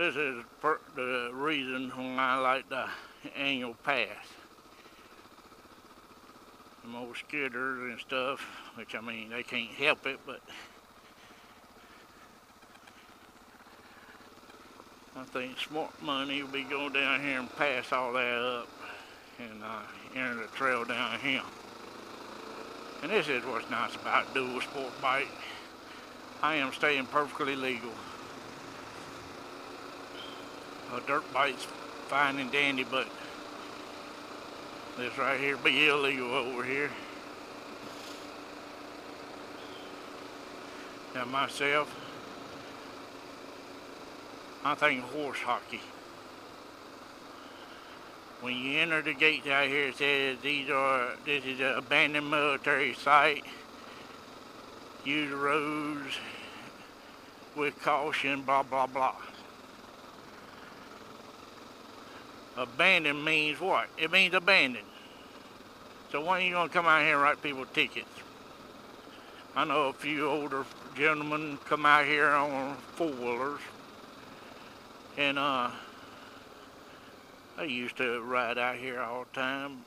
This is the reason why I like the annual pass. Them old skidders and stuff, which I mean, they can't help it, but I think smart money will be going down here and pass all that up and enter the trail down here. And this is what's nice about dual sport bike. I am staying perfectly legal. A dirt bike's fine and dandy, but this right here be illegal over here. Now myself, I think horse hockey. When you enter the gate out here, it says this is an abandoned military site. Use the roads with caution, blah, blah, blah. Abandoned means what? It means abandoned. So when are you going to come out here and write people tickets? I know a few older gentlemen come out here on four-wheelers, and they used to ride out here all the time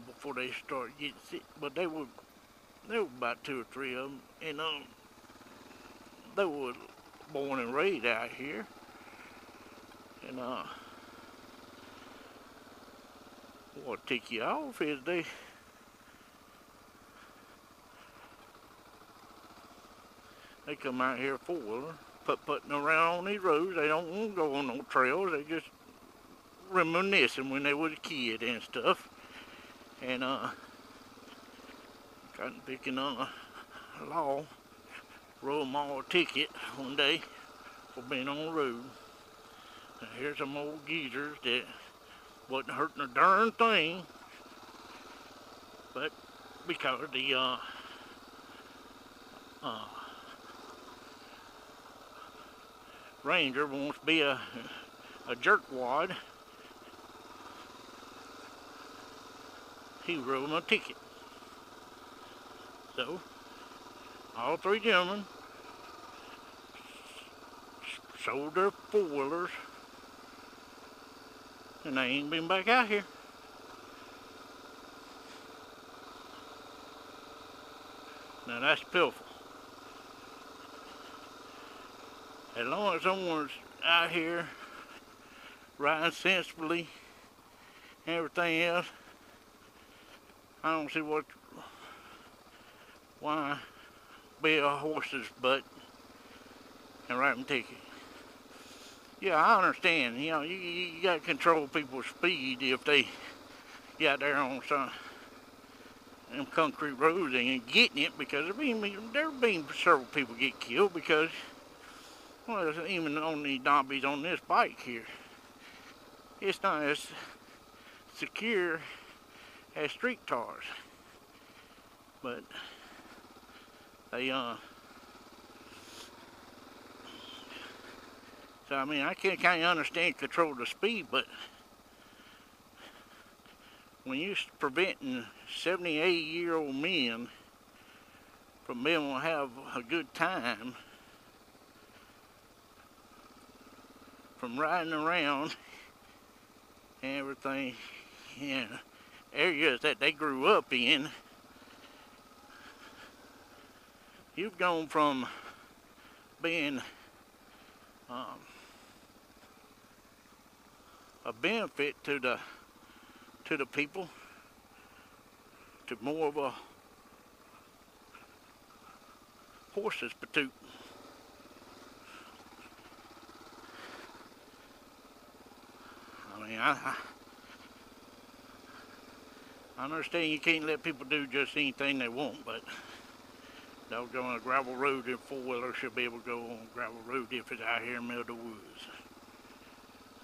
before they started getting sick. But there were about 2 or 3 of them, and they were born and raised out here, and what tick you off is they come out here four-wheeler, putting around on these roads. They don't want to go on no trails. They just reminiscing when they was a kid and stuff. And cotton picking on a law, wrote them all a ticket one day for being on the road. And here's some old geezers that wasn't hurting a darn thing, but because the ranger wants to be a jerkwad, he wrote him a ticket. So all 3 gentlemen sold their four-wheelers, and they ain't been back out here. Now that's pitiful. As long as someone's out here riding sensibly and everything else, I don't see why be a horse's butt and write them a ticket. Yeah, I understand. You know, you got to control people's speed if they get out there on some them concrete roads and ain't getting it, because there been several people get killed because, well, even on the knobbies on this bike here, it's not as secure as street cars. But they so I mean, I can't kind of understand control the speed, but when you're preventing 78-year-old men from being able to have a good time, from riding around and everything in areas that they grew up in, you've gone from being a benefit to the people to more of a horse's pursuit. I mean, I understand you can't let people do just anything they want, but they'll go on a gravel road, and four-wheeler should be able to go on a gravel road if it's out here in the middle of the woods.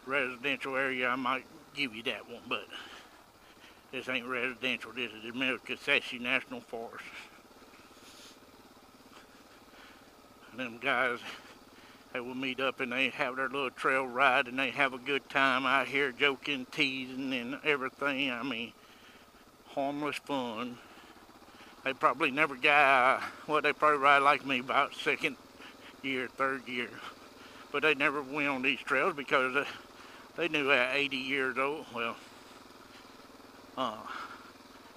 Residential area, I might give you that one, but this ain't residential. This is the Middle-Kissessie National Forest. And them guys, they will meet up and they have their little trail ride and they have a good time out here, joking, teasing, and everything. I mean, harmless fun. They probably never got, well, they probably ride like me about 2nd year, 3rd year. But they never went on these trails because they knew at 80 years old, well,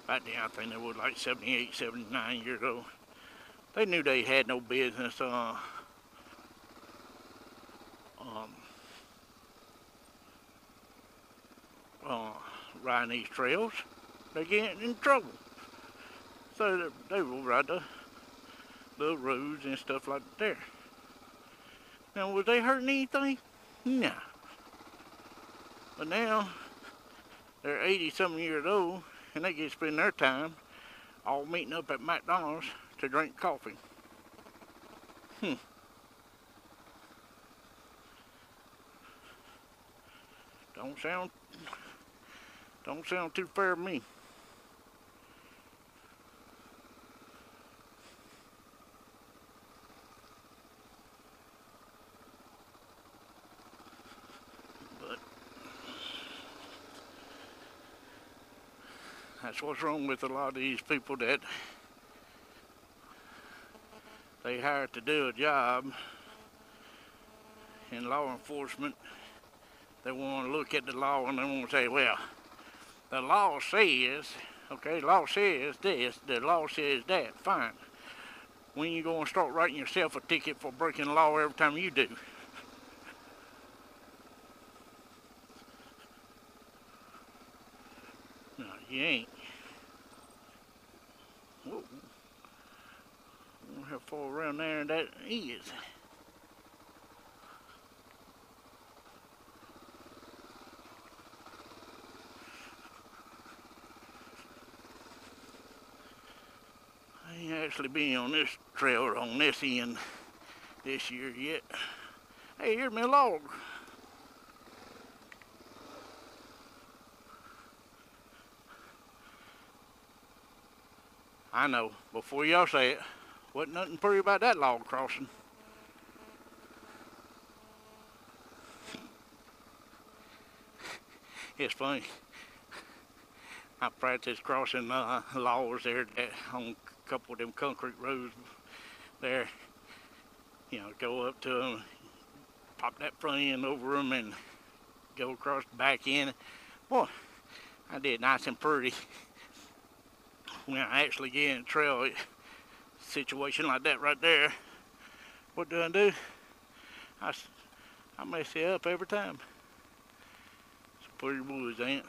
back then I think they were like 78, 79 years old. They knew they had no business um, uh, riding these trails. They get in trouble. So they will ride the roads and stuff like that. Now, was they hurting anything? No. But now, they're 80-something years old, and they get to spend their time all meeting up at McDonald's to drink coffee. Don't sound too fair to me. But that's what's wrong with a lot of these people that they hire to do a job in law enforcement. They want to look at the law and they want to say, well, the law says, okay, the law says this, the law says that, fine. When you going to start writing yourself a ticket for breaking the law every time you do? No, you ain't. Whoa. I wonder how far around there that is. I ain't actually been on this trail or on this end this year yet. Hey, here's my log. I know, before y'all say it, wasn't nothing pretty about that log crossing. It's funny. I practiced crossing logs there on a couple of them concrete roads there. You know, go up to them, pop that front end over them, and go across the back end. Boy, I did nice and pretty. When I actually get in a trail situation like that right there, what do? I mess it up every time. It's pretty woods, ain't it?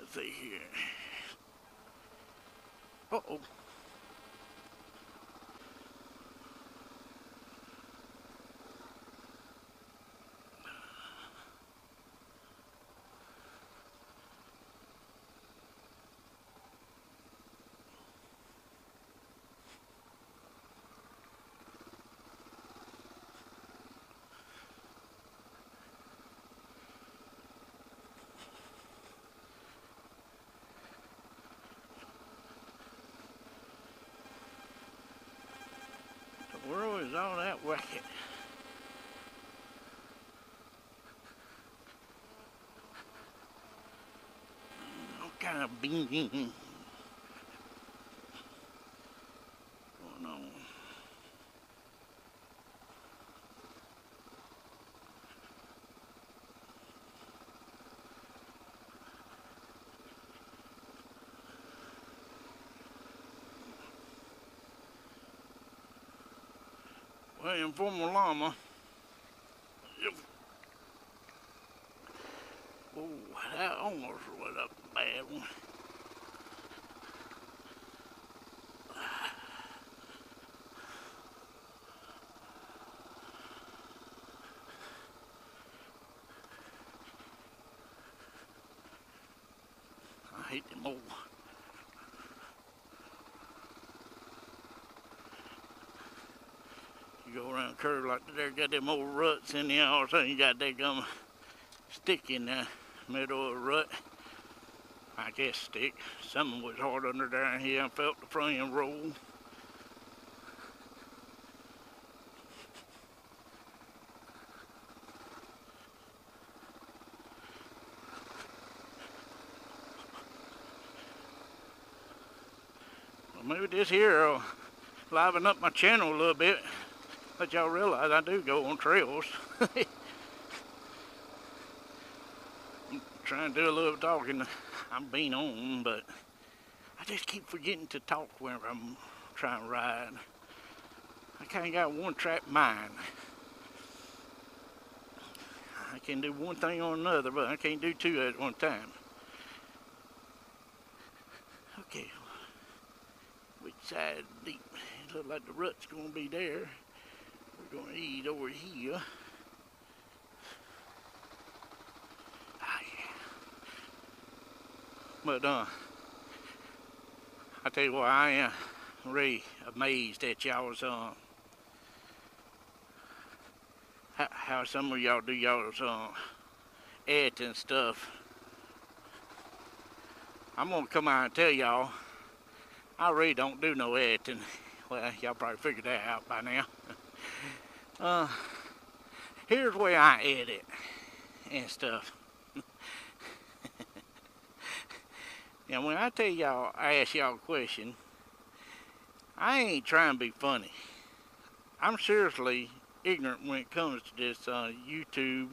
Let's see here. Uh-oh. The world is all that wicked. All kind of being going on. Well, informal llama. Oh, that almost was a bad one. I hate them old. You go around a curve like there, got them old ruts in there, all of a sudden you got that gum stick in the middle of the rut. I guess stick. Something was hard under there here. I felt the front end roll. maybe this here will liven up my channel a little bit. Let y'all realize I do go on trails. I'm trying to do a little talking. I'm being on, but I just keep forgetting to talk whenever I'm trying to ride. I kind of got one track mind. I can do one thing or another, but I can't do two at one time. Okay, which side deep? It looks like the rut's gonna be there. We're gonna ease over here. Ah, yeah. But I tell you what, I am really amazed at y'all's how some of y'all do y'all's editing stuff. I'm gonna come out and tell y'all, I really don't do no editing. Well, y'all probably figured that out by now. Here's where I edit and stuff. Now, when I tell y'all, I ask y'all a question, I ain't trying to be funny. I'm seriously ignorant when it comes to this YouTube,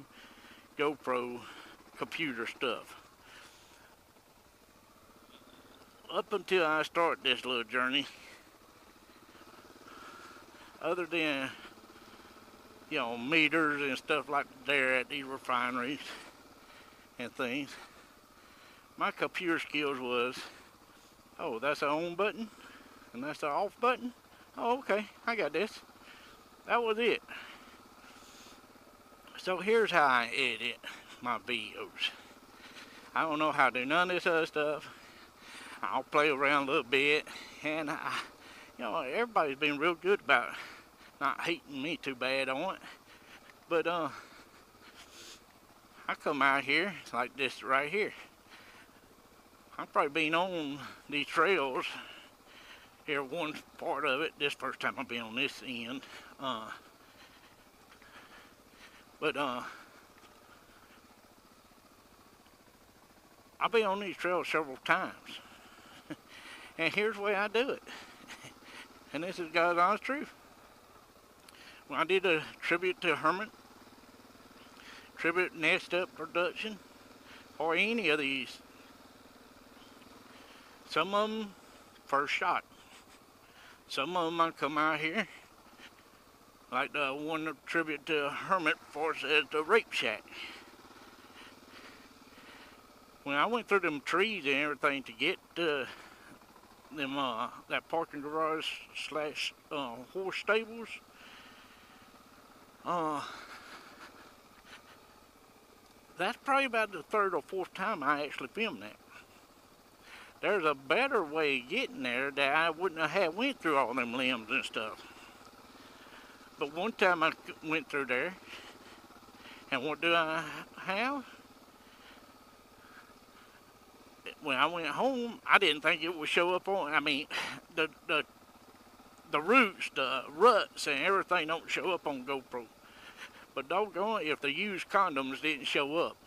GoPro, computer stuff. Up until I start this little journey, other than, you know, meters and stuff like there at these refineries and things, my computer skills was, oh, that's the on button and that's the off button. Oh, okay, I got this. That was it. So here's how I edit my videos. I don't know how to do none of this other stuff. I'll play around a little bit, and you know, everybody's been real good about not hating me too bad on it. But I come out here like this right here. I've probably been on these trails here, one part of it. This first time I've been on this end. But I've been on these trails several times. And here's the way I do it. And this is God's honest truth. When I did a tribute to Hermit, tribute Next Up production, or any of these, some of them first shot. Some of them I come out here, like the one tribute to Hermit for us at the Rape Shack. When I went through them trees and everything to get them that parking garage slash horse stables, that's probably about the third or fourth time I actually filmed that. There's a better way of getting there that I wouldn't have had went through all them limbs and stuff. But one time I went through there, and what do I have? When I went home, I didn't think it would show up on, I mean, the roots, the ruts and everything don't show up on GoPro. But doggone it, if the used condoms didn't show up.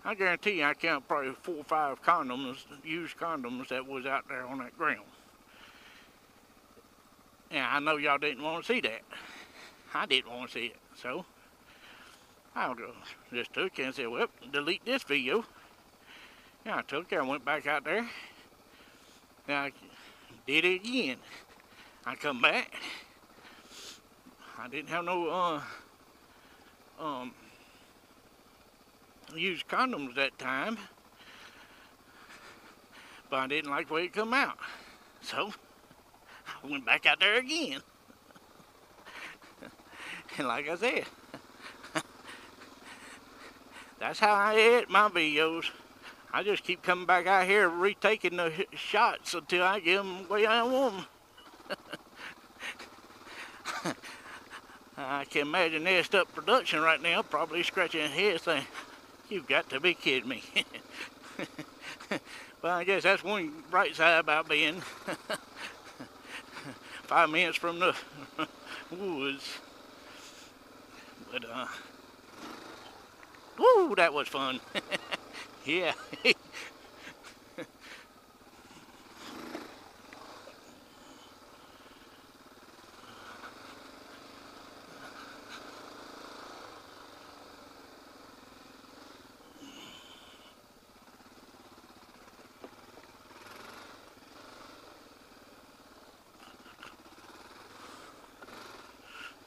I guarantee you I count probably 4 or 5 condoms, used condoms that was out there on that ground. And I know y'all didn't want to see that. I didn't want to see it. So, I just took it and said, well, delete this video. Yeah, I took it, I went back out there. And I did it again. I come back. I didn't have no used condoms that time, but I didn't like the way it come out, so I went back out there again. And like I said, that's how I edit my videos. I just keep coming back out here retaking the shots until I get them the way I want them. I can imagine Next Up production right now probably scratching his head saying, you've got to be kidding me. Well, I guess that's one bright side about being 5 minutes from the woods. But, woo, that was fun. Yeah.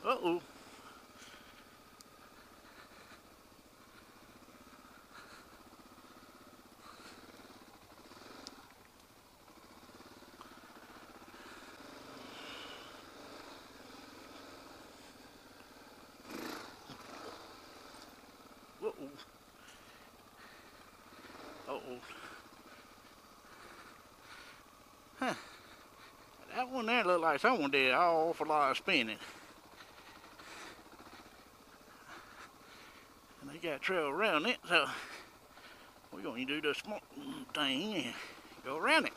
Uh-oh. Uh-oh. Uh-oh. Huh. That one there looked like someone did an awful lot of spinning. And they got a trail around it, so we're going to do the smart thing and go around it.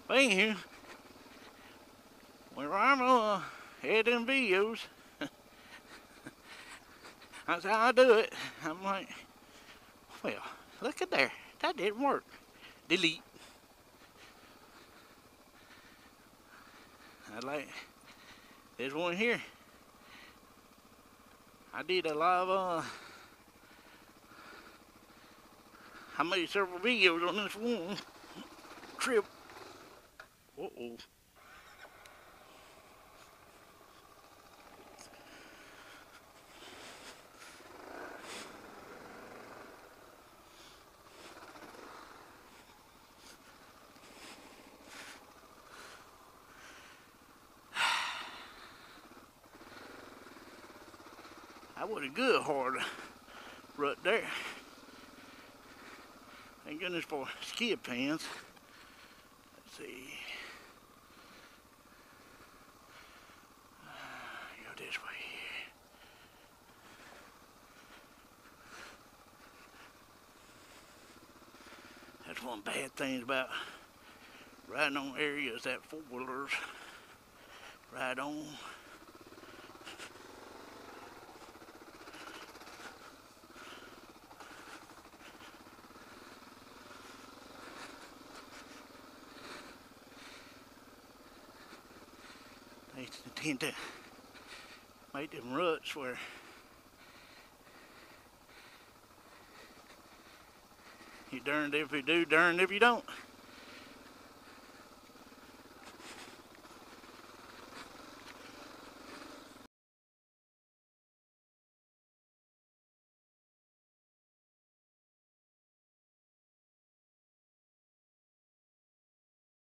But anywho, whenever I'm editing videos, that's how I do it. I'm like, well, look at there. That didn't work. Delete. I like this one here. I did a lot of, I made several videos on this one trip. Uh-oh. That was a good hard rut there. Thank goodness for skid pans. Let's see. Go this way here. That's one bad thing about riding on areas that four-wheelers ride on. They tend to make them ruts where you darned if you do, darned if you don't.